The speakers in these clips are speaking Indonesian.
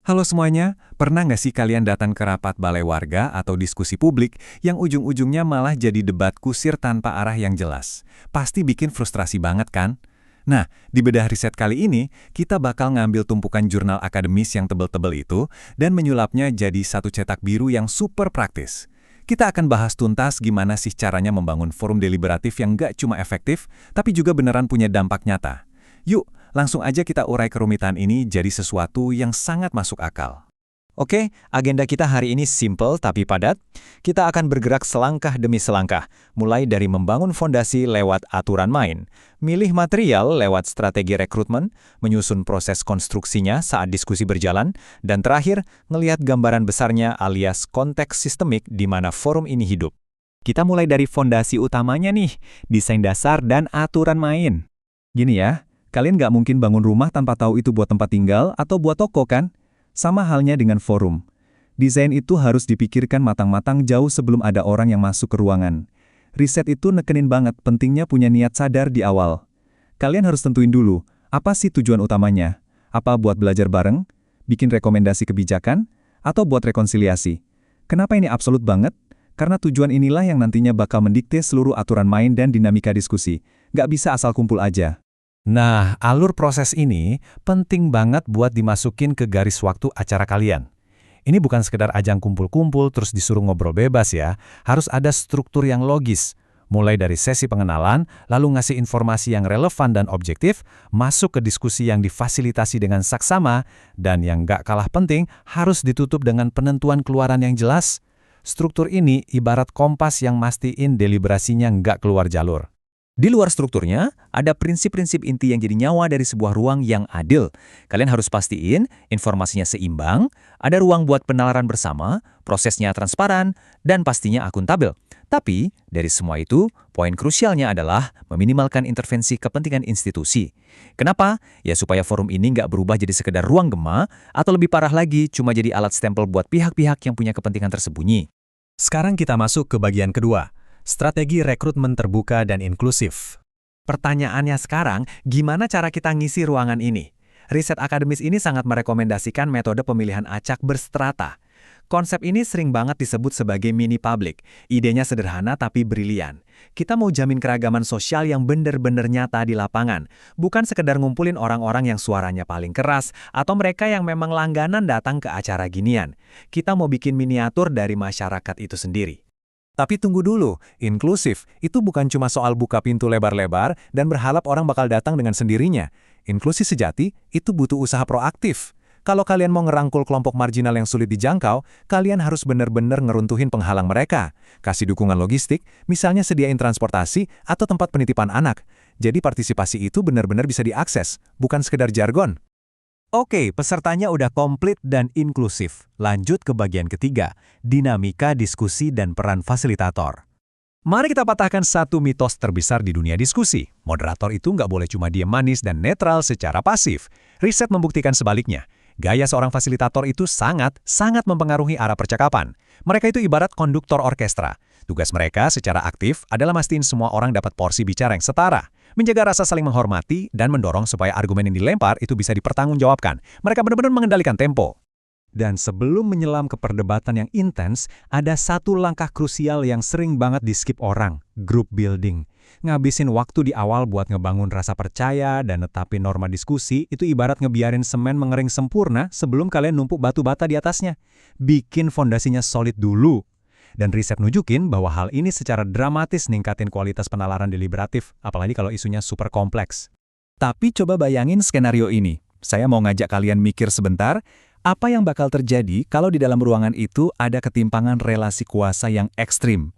Halo semuanya, pernah nggak sih kalian datang ke rapat balai warga atau diskusi publik yang ujung-ujungnya malah jadi debat kusir tanpa arah yang jelas? Pasti bikin frustrasi banget kan? Nah, di bedah riset kali ini, kita bakal ngambil tumpukan jurnal akademis yang tebel-tebel itu dan menyulapnya jadi satu cetak biru yang super praktis. Kita akan bahas tuntas gimana sih caranya membangun forum deliberatif yang nggak cuma efektif, tapi juga beneran punya dampak nyata. Yuk, langsung aja kita urai kerumitan ini jadi sesuatu yang sangat masuk akal. Oke, agenda kita hari ini simple tapi padat. Kita akan bergerak selangkah demi selangkah, mulai dari membangun fondasi lewat aturan main, milih material lewat strategi rekrutmen, menyusun proses konstruksinya saat diskusi berjalan, dan terakhir, ngelihat gambaran besarnya alias konteks sistemik di mana forum ini hidup. Kita mulai dari fondasi utamanya nih, desain dasar dan aturan main. Gini ya, kalian nggak mungkin bangun rumah tanpa tahu itu buat tempat tinggal atau buat toko kan? Sama halnya dengan forum. Desain itu harus dipikirkan matang-matang jauh sebelum ada orang yang masuk ke ruangan. Riset itu nekenin banget pentingnya punya niat sadar di awal. Kalian harus tentuin dulu, apa sih tujuan utamanya? Apa buat belajar bareng? Bikin rekomendasi kebijakan? Atau buat rekonsiliasi? Kenapa ini absolut banget? Karena tujuan inilah yang nantinya bakal mendikte seluruh aturan main dan dinamika diskusi. Nggak bisa asal kumpul aja. Nah, alur proses ini penting banget buat dimasukin ke garis waktu acara kalian. Ini bukan sekedar ajang kumpul-kumpul terus disuruh ngobrol bebas ya, harus ada struktur yang logis. Mulai dari sesi pengenalan, lalu ngasih informasi yang relevan dan objektif, masuk ke diskusi yang difasilitasi dengan saksama, dan yang nggak kalah penting, harus ditutup dengan penentuan keluaran yang jelas. Struktur ini ibarat kompas yang mastiin deliberasinya nggak keluar jalur. Di luar strukturnya, ada prinsip-prinsip inti yang jadi nyawa dari sebuah ruang yang adil. Kalian harus pastiin informasinya seimbang, ada ruang buat penalaran bersama, prosesnya transparan, dan pastinya akuntabel. Tapi, dari semua itu, poin krusialnya adalah meminimalkan intervensi kepentingan institusi. Kenapa? Ya supaya forum ini nggak berubah jadi sekedar ruang gema, atau lebih parah lagi, cuma jadi alat stempel buat pihak-pihak yang punya kepentingan tersembunyi. Sekarang kita masuk ke bagian kedua. Strategi rekrutmen terbuka dan inklusif. Pertanyaannya sekarang, gimana cara kita ngisi ruangan ini? Riset akademis ini sangat merekomendasikan metode pemilihan acak berstrata. Konsep ini sering banget disebut sebagai mini public. Idenya sederhana tapi brilian. Kita mau jamin keragaman sosial yang bener-bener nyata di lapangan, bukan sekedar ngumpulin orang-orang yang suaranya paling keras atau mereka yang memang langganan datang ke acara ginian. Kita mau bikin miniatur dari masyarakat itu sendiri. Tapi tunggu dulu, inklusif itu bukan cuma soal buka pintu lebar-lebar dan berharap orang bakal datang dengan sendirinya. Inklusi sejati itu butuh usaha proaktif. Kalau kalian mau ngerangkul kelompok marginal yang sulit dijangkau, kalian harus benar-benar ngeruntuhin penghalang mereka. Kasih dukungan logistik, misalnya sediain transportasi atau tempat penitipan anak. Jadi partisipasi itu benar-benar bisa diakses, bukan sekedar jargon. Oke, pesertanya udah komplit dan inklusif. Lanjut ke bagian ketiga, dinamika diskusi dan peran fasilitator. Mari kita patahkan satu mitos terbesar di dunia diskusi. Moderator itu nggak boleh cuma diem manis dan netral secara pasif. Riset membuktikan sebaliknya. Gaya seorang fasilitator itu sangat mempengaruhi arah percakapan. Mereka itu ibarat konduktor orkestra. Tugas mereka secara aktif adalah mastiin semua orang dapat porsi bicara yang setara. Menjaga rasa saling menghormati dan mendorong supaya argumen yang dilempar itu bisa dipertanggungjawabkan. Mereka benar-benar mengendalikan tempo. Dan sebelum menyelam ke perdebatan yang intens, ada satu langkah krusial yang sering banget di-skip orang, group building. Ngabisin waktu di awal buat ngebangun rasa percaya dan netapin norma diskusi itu ibarat ngebiarin semen mengering sempurna sebelum kalian numpuk batu bata di atasnya. Bikin fondasinya solid dulu. Dan riset nunjukin bahwa hal ini secara dramatis ningkatin kualitas penalaran deliberatif, apalagi kalau isunya super kompleks. Tapi coba bayangin skenario ini. Saya mau ngajak kalian mikir sebentar, apa yang bakal terjadi kalau di dalam ruangan itu ada ketimpangan relasi kuasa yang ekstrim.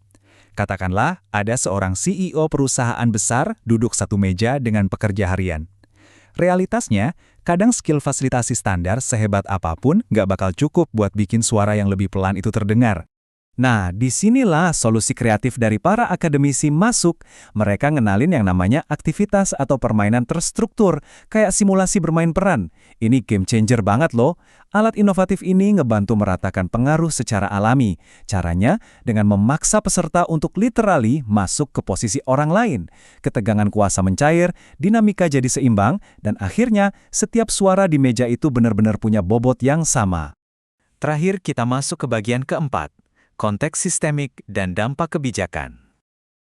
Katakanlah ada seorang CEO perusahaan besar duduk satu meja dengan pekerja harian. Realitasnya, kadang skill fasilitasi standar sehebat apapun nggak bakal cukup buat bikin suara yang lebih pelan itu terdengar. Nah, disinilah solusi kreatif dari para akademisi masuk. Mereka ngenalin yang namanya aktivitas atau permainan terstruktur, kayak simulasi bermain peran. Ini game changer banget loh. Alat inovatif ini ngebantu meratakan pengaruh secara alami. Caranya dengan memaksa peserta untuk literally masuk ke posisi orang lain. Ketegangan kuasa mencair, dinamika jadi seimbang, dan akhirnya setiap suara di meja itu benar-benar punya bobot yang sama. Terakhir, kita masuk ke bagian keempat. Konteks sistemik dan dampak kebijakan.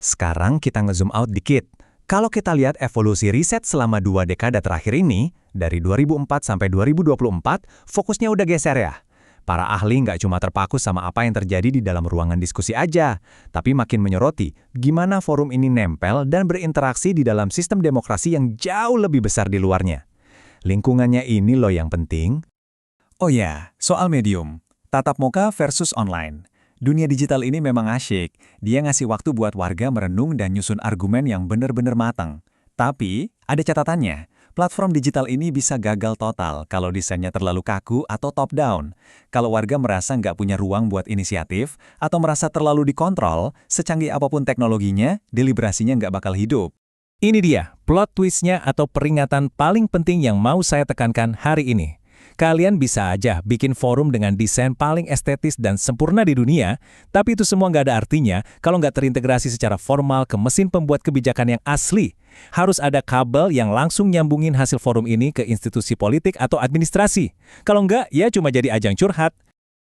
Sekarang kita nge-zoom out dikit. Kalau kita lihat evolusi riset selama 2 dekade terakhir ini, dari 2004 sampai 2024, fokusnya udah geser ya. Para ahli nggak cuma terpaku sama apa yang terjadi di dalam ruangan diskusi aja, tapi makin menyoroti gimana forum ini nempel dan berinteraksi di dalam sistem demokrasi yang jauh lebih besar di luarnya. Lingkungannya ini loh yang penting. Oh ya, soal medium. Tatap muka versus online. Dunia digital ini memang asyik. Dia ngasih waktu buat warga merenung dan nyusun argumen yang benar-benar matang. Tapi, ada catatannya. Platform digital ini bisa gagal total kalau desainnya terlalu kaku atau top-down. Kalau warga merasa nggak punya ruang buat inisiatif, atau merasa terlalu dikontrol, secanggih apapun teknologinya, deliberasinya nggak bakal hidup. Ini dia, plot twist-nya atau peringatan paling penting yang mau saya tekankan hari ini. Kalian bisa aja bikin forum dengan desain paling estetis dan sempurna di dunia, tapi itu semua nggak ada artinya kalau nggak terintegrasi secara formal ke mesin pembuat kebijakan yang asli. Harus ada kabel yang langsung nyambungin hasil forum ini ke institusi politik atau administrasi. Kalau nggak, ya cuma jadi ajang curhat.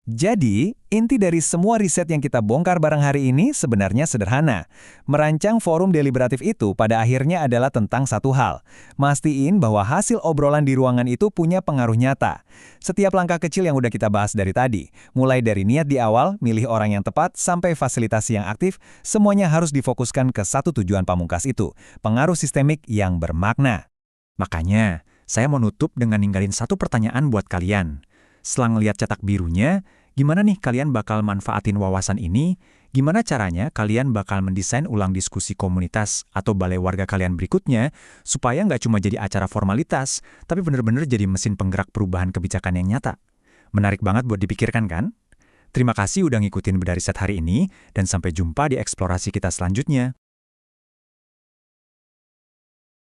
Jadi, inti dari semua riset yang kita bongkar bareng hari ini sebenarnya sederhana. Merancang forum deliberatif itu pada akhirnya adalah tentang satu hal. Mastiin bahwa hasil obrolan di ruangan itu punya pengaruh nyata. Setiap langkah kecil yang udah kita bahas dari tadi, mulai dari niat di awal, milih orang yang tepat, sampai fasilitasi yang aktif, semuanya harus difokuskan ke satu tujuan pamungkas itu, pengaruh sistemik yang bermakna. Makanya, saya mau nutup dengan ninggalin satu pertanyaan buat kalian. Setelah ngeliat cetak birunya, gimana nih kalian bakal manfaatin wawasan ini? Gimana caranya kalian bakal mendesain ulang diskusi komunitas atau balai warga kalian berikutnya supaya nggak cuma jadi acara formalitas, tapi benar-benar jadi mesin penggerak perubahan kebijakan yang nyata? Menarik banget buat dipikirkan kan? Terima kasih udah ngikutin Bedah Riset hari ini, dan sampai jumpa di eksplorasi kita selanjutnya.